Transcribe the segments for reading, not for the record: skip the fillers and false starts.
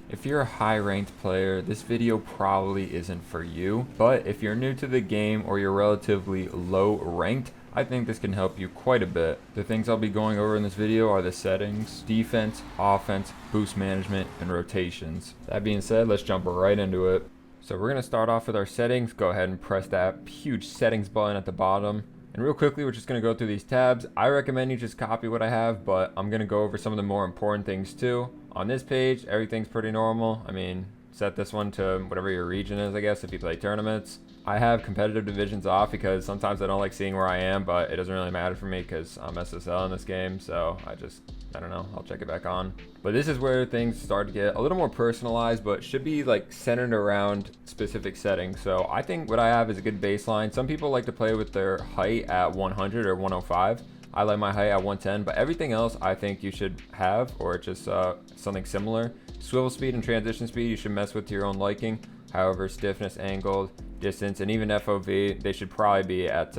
If you're a high ranked player, this video probably isn't for you, but if you're new to the game or you're relatively low ranked, I think this can help you quite a bit. The things I'll be going over in this video are the settings, defense, offense, boost management, and rotations. That being said, let's jump right into it. So we're going to start off with our settings. Go ahead and press that huge settings button at the bottom. And real quickly, we're just going to go through these tabs. I recommend you just copy what I have, but I'm going to go over some of the more important things too. On this page, everything's pretty normal. I mean, set this one to whatever your region is, I guess, if you play tournaments. I have competitive divisions off because sometimes I don't like seeing where I am, but it doesn't really matter for me because I'm SSL in this game, so I don't know, I'll check it back on. But this is where things start to get a little more personalized, but should be like centered around specific settings. So I think what I have is a good baseline. Some people like to play with their height at 100 or 105. I like my height at 110, but everything else I think you should have, or just something similar. Swivel speed and transition speed, you should mess with to your own liking. However, stiffness, angled, distance, and even FOV, they should probably be at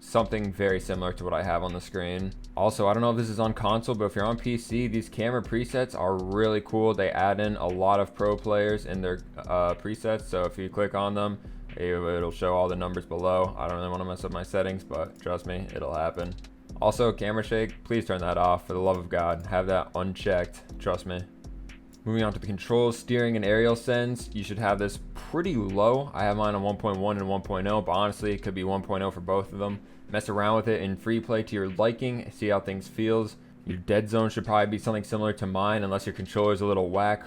something very similar to what I have on the screen. Also, I don't know if this is on console, but if you're on PC, these camera presets are really cool. They add in a lot of pro players in their presets, so if you click on them, it'll show all the numbers below. I don't really want to mess up my settings, but trust me, it'll happen. Also, camera shake, please turn that off for the love of God. Have that unchecked, trust me. Moving on to the controls, steering and aerial sends, you should have this pretty low. I have mine on 1.1 and 1.0, but honestly, it could be 1.0 for both of them. Mess around with it in free play to your liking, see how things feels. Your dead zone should probably be something similar to mine, unless your controller is a little whack.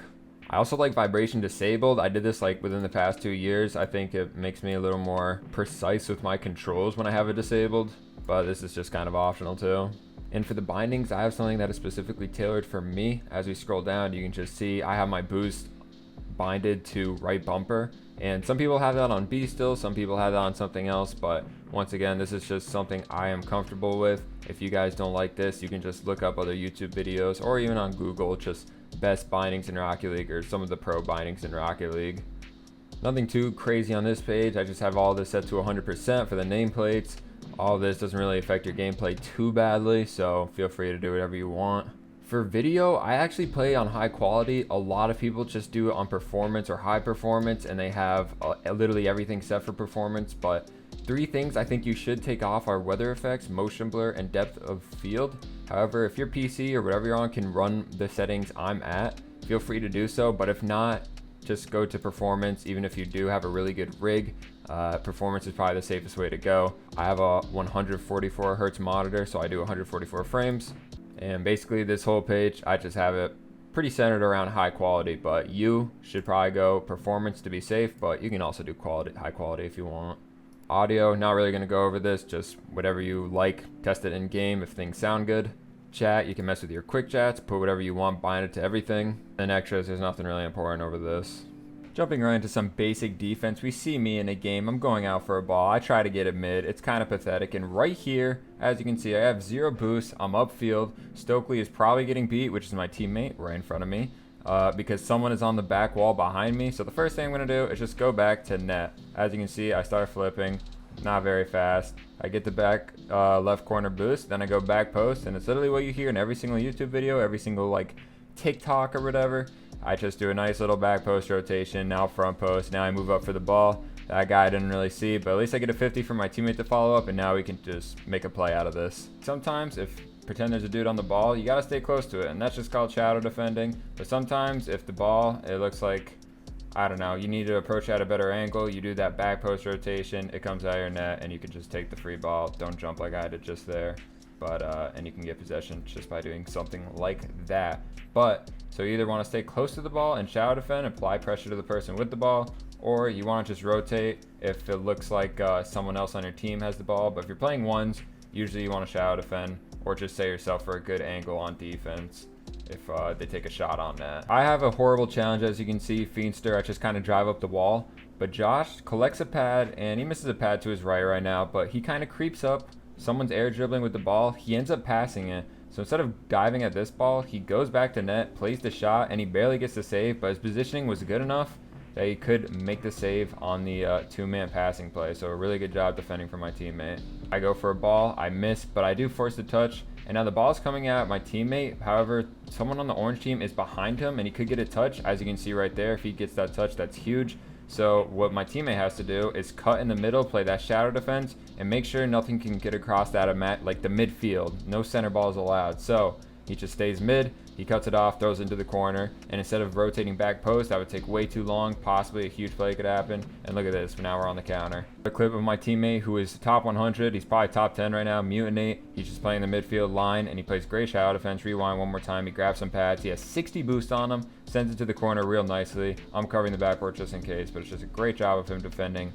I also like vibration disabled. I did this like within the past 2 years. I think it makes me a little more precise with my controls when I have it disabled, but this is just kind of optional too. And for the bindings, I have something that is specifically tailored for me. As we scroll down, you can just see I have my boost binded to right bumper. And some people have that on B still, some people have that on something else. But once again, this is just something I am comfortable with. If you guys don't like this, you can just look up other YouTube videos or even on Google, just best bindings in Rocket League or some of the pro bindings in Rocket League. Nothing too crazy on this page. I just have all this set to 100% for the nameplates. All this doesn't really affect your gameplay too badly, so feel free to do whatever you want. For video, I actually play on high quality. A lot of people just do it on performance or high performance, and they have literally everything set for performance. But 3 things I think you should take off are weather effects, motion blur, and depth of field. However, if your PC or whatever you're on can run the settings I'm at, feel free to do so. But if not, just go to performance. Even if you do have a really good rig, performance is probably the safest way to go. I have a 144 hertz monitor, so I do 144 frames. And basically this whole page, I just have it pretty centered around high quality, but you should probably go performance to be safe, but you can also do high quality if you want. Audio, not really going to go over this, just whatever you like, test it in game if things sound good. Chat, you can mess with your quick chats, put whatever you want, bind it to everything. And extras, there's nothing really important over this. Jumping right into some basic defense, we see me in a game, I'm going out for a ball, I try to get it mid, it's kind of pathetic, and right here, as you can see, I have 0 boost, I'm upfield, Stokely is probably getting beat, which is my teammate right in front of me, because someone is on the back wall behind me, so the first thing I'm going to do is just go back to net. As you can see, I start flipping, not very fast, I get the back left corner boost, then I go back post, and it's literally what you hear in every single YouTube video, every single like TikTok or whatever. I just do a nice little back post rotation, now front post, now I move up for the ball. That guy I didn't really see, but at least I get a 50 for my teammate to follow up, and now we can just make a play out of this. Sometimes, pretend there's a dude on the ball, you gotta stay close to it, and that's just called shadow defending. But sometimes, if the ball, it looks like, I don't know, you need to approach at a better angle, you do that back post rotation, it comes out of your net, and you can just take the free ball. Don't jump like I did just there. But and you can get possession just by doing something like that. But so you either want to stay close to the ball and shadow defend, apply pressure to the person with the ball, or you want to just rotate if it looks like someone else on your team has the ball. But if you're playing ones, usually you want to shadow defend, or just set yourself for a good angle on defense if they take a shot on that. I have a horrible challenge, as you can see, Fiendster. I just kind of drive up the wall, but Josh collects a pad, and he misses a pad to his right now, but he kind of creeps up. Someone's air dribbling with the ball, he ends up passing it. So instead of diving at this ball, he goes back to net, plays the shot, and he barely gets the save, but his positioning was good enough that he could make the save on the 2-man passing play. So a really good job defending for my teammate. I go for a ball, I miss, but I do force the touch, And now the ball's coming at my teammate. However, someone on the orange team is behind him, and he could get a touch. As you can see right there, if he gets that touch, that's huge. So what my teammate has to do is cut in the middle, play that shadow defense, and make sure nothing can get across that like the midfield. No center balls allowed. So he just stays mid, he cuts it off, throws it into the corner, and instead of rotating back post, that would take way too long. Possibly a huge play could happen. And look at this, now we're on the counter. A clip of my teammate who is top 100, he's probably top 10 right now, Mutinate. He's just playing the midfield line, and he plays great shadow defense. Rewind one more time, he grabs some pads, he has 60 boost on him, sends it to the corner real nicely. I'm covering the backboard just in case, but it's just a great job of him defending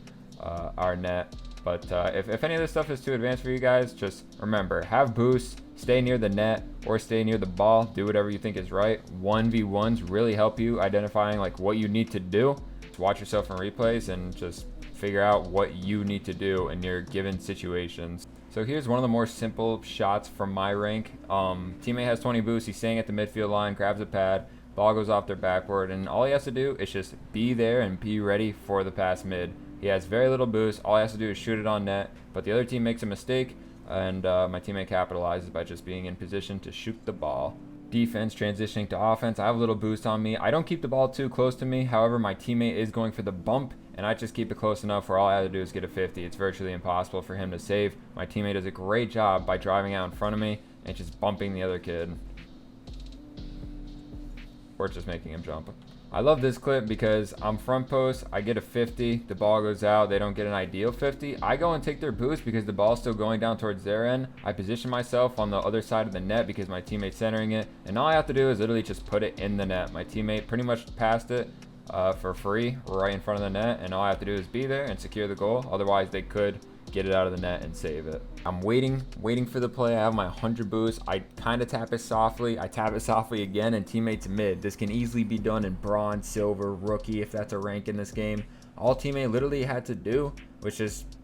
our net. But if any of this stuff is too advanced for you guys, just remember, have boosts, stay near the net or stay near the ball, do whatever you think is right. 1v1s really help you identifying like what you need to do. Just watch yourself in replays and just figure out what you need to do in your given situations. So here's one of the more simple shots from my rank. Teammate has 20 boosts, he's staying at the midfield line, grabs a pad, ball goes off their backboard, and all he has to do is just be there and be ready for the pass mid. He has very little boost. All he has to do is shoot it on net, but the other team makes a mistake, and my teammate capitalizes by just being in position to shoot the ball. Defense transitioning to offense. I have a little boost on me. I don't keep the ball too close to me. However, my teammate is going for the bump, and I just keep it close enough where all I have to do is get a 50. It's virtually impossible for him to save. My teammate does a great job by driving out in front of me and just bumping the other kid, or just making him jump. I love this clip because I'm front post, I get a 50, the ball goes out, they don't get an ideal 50. I go and take their boost because the ball's still going down towards their end. I position myself on the other side of the net because my teammate's centering it, and all I have to do is literally just put it in the net. My teammate pretty much passed it for free right in front of the net, and all I have to do is be there and secure the goal. Otherwise, they could get it out of the net and save it. I'm waiting for the play. I have my 100 boost. I kind of tap it softly. I tap it softly again, and teammate's mid. This can easily be done in bronze, silver, rookie, if that's a rank in this game. All teammate literally had to do was just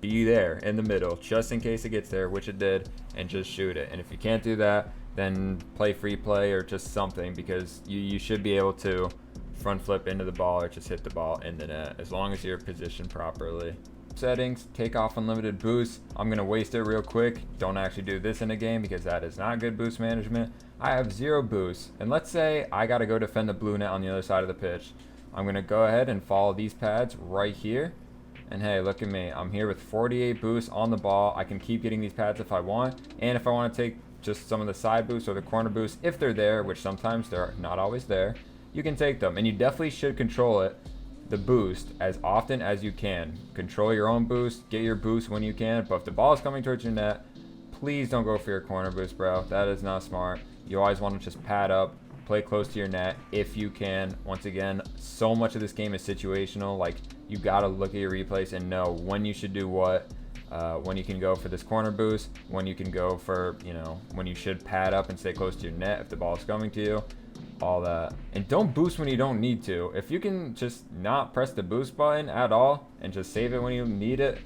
be there in the middle, just in case it gets there, which it did, and just shoot it. And if you can't do that, then play free play or just something, because you should be able to front flip into the ball or just hit the ball in the net, as long as you're positioned properly. Settings, take off unlimited boost. I'm gonna waste it real quick. Don't actually do this in a game because that is not good boost management. I have 0 boosts, and let's say I gotta go defend the blue net on the other side of the pitch. I'm gonna go ahead and follow these pads right here, and hey, look at me, I'm here with 48 boosts on the ball. I can keep getting these pads if I want, and if I want to take just some of the side boosts or the corner boosts, if they're there, which sometimes they're not always there, you can take them, and you definitely should control it, the boost, as often as you can. Control your own boost, get your boost when you can, but if the ball is coming towards your net, please don't go for your corner boost, bro. That is not smart. You always want to just pad up, play close to your net if you can. Once again, so much of this game is situational. Like, you gotta look at your replays and know when you should do what, when you can go for this corner boost, when you can go for, when you should pad up and stay close to your net if the ball is coming to you. All that. And don't boost when you don't need to. If you can just not press the boost button at all and just save it when you need it,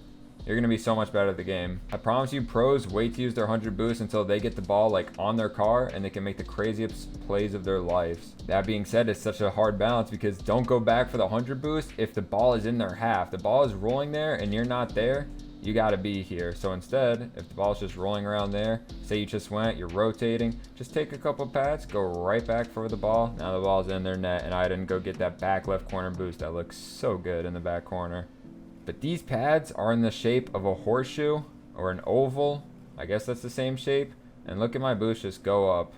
you're gonna be so much better at the game. I promise you, pros wait to use their 100 boosts until they get the ball like on their car and they can make the craziest plays of their lives. That being said, it's such a hard balance because don't go back for the 100 boost if the ball is in their half. The ball is rolling there and you're not there, you got to be here. So instead, if the ball's just rolling around there, say you just went, you're rotating, just take a couple pads, go right back for the ball. Now the ball's in their net, and I didn't go get that back left corner boost. That looks so good in the back corner. But these pads are in the shape of a horseshoe or an oval. I guess that's the same shape. And look at my boost just go up.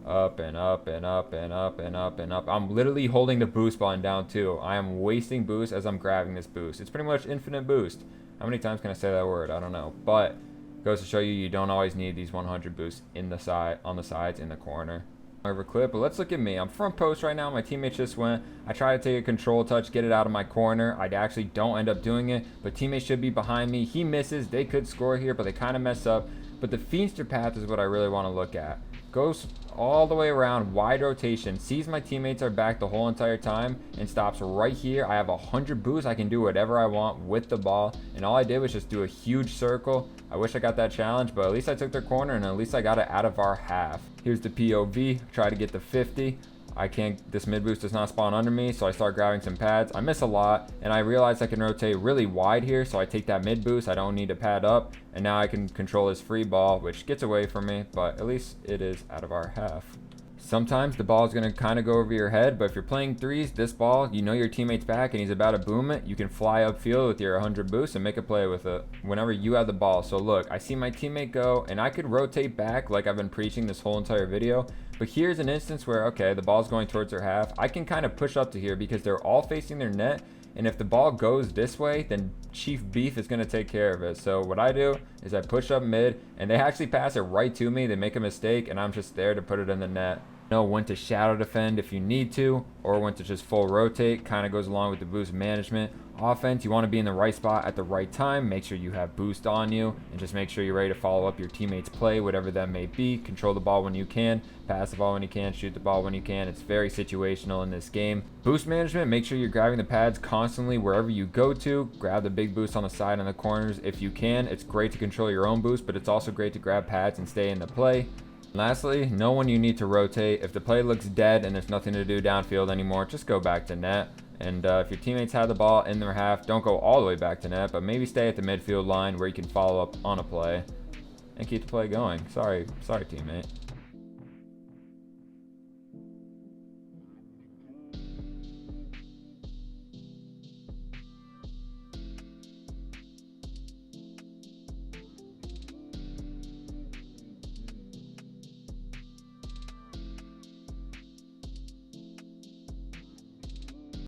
Up and up and up and up and up and up. I'm literally holding the boost button down too. I am wasting boost as I'm grabbing this boost. It's pretty much infinite boost. How many times can I say that word? I don't know. But it goes to show you don't always need these 100 boosts in the side, on the sides, in the corner. Over clip, but let's look at me. I'm front post right now. My teammate just went. I try to take a control touch, get it out of my corner. I actually don't end up doing it, but teammate should be behind me. He misses. They could score here, but they kind of mess up. But the Feenstra path is what I really want to look at. Goes all the way around, wide rotation, sees my teammates are back the whole entire time, and stops right here. I have 100 boosts. I can do whatever I want with the ball, and all I did was just do a huge circle. I wish I got that challenge, but at least I took their corner, and at least I got it out of our half. Here's the POV. Try to get the 50. this mid boost does not spawn under me, so I start grabbing some pads. I miss a lot, and I realize I can rotate really wide here, so I take that mid boost. I don't need to pad up, and now I can control his free ball, which gets away from me, but at least it is out of our half. Sometimes the ball is going to kind of go over your head, but if you're playing threes, this ball, you know your teammate's back and he's about to boom it, you can fly upfield with your 100 boost and make a play with it whenever you have the ball. So look, I see my teammate go, and I could rotate back like I've been preaching this whole entire video, but here's an instance where, okay, the ball's going towards their half. I can kind of push up to here because they're all facing their net, and if the ball goes this way, then Chief Beef is going to take care of it. So what I do is I push up mid, and they actually pass it right to me. They make a mistake, and I'm just there to put it in the net. Know when to shadow defend if you need to, or when to just full rotate. Kind of goes along with the boost management. Offense, you want to be in the right spot at the right time. Make sure you have boost on you, and just make sure you're ready to follow up your teammates' play, whatever that may be. Control the ball when you can, pass the ball when you can, shoot the ball when you can. It's very situational in this game. Boost management, make sure you're grabbing the pads constantly wherever you go to. Grab the big boost on the side and the corners if you can. It's great to control your own boost, but it's also great to grab pads and stay in the play. Lastly, know when you need to rotate. If the play looks dead and there's nothing to do downfield anymore, just go back to net. And if your teammates have the ball in their half, don't go all the way back to net, but maybe stay at the midfield line where you can follow up on a play and keep the play going. Sorry teammate.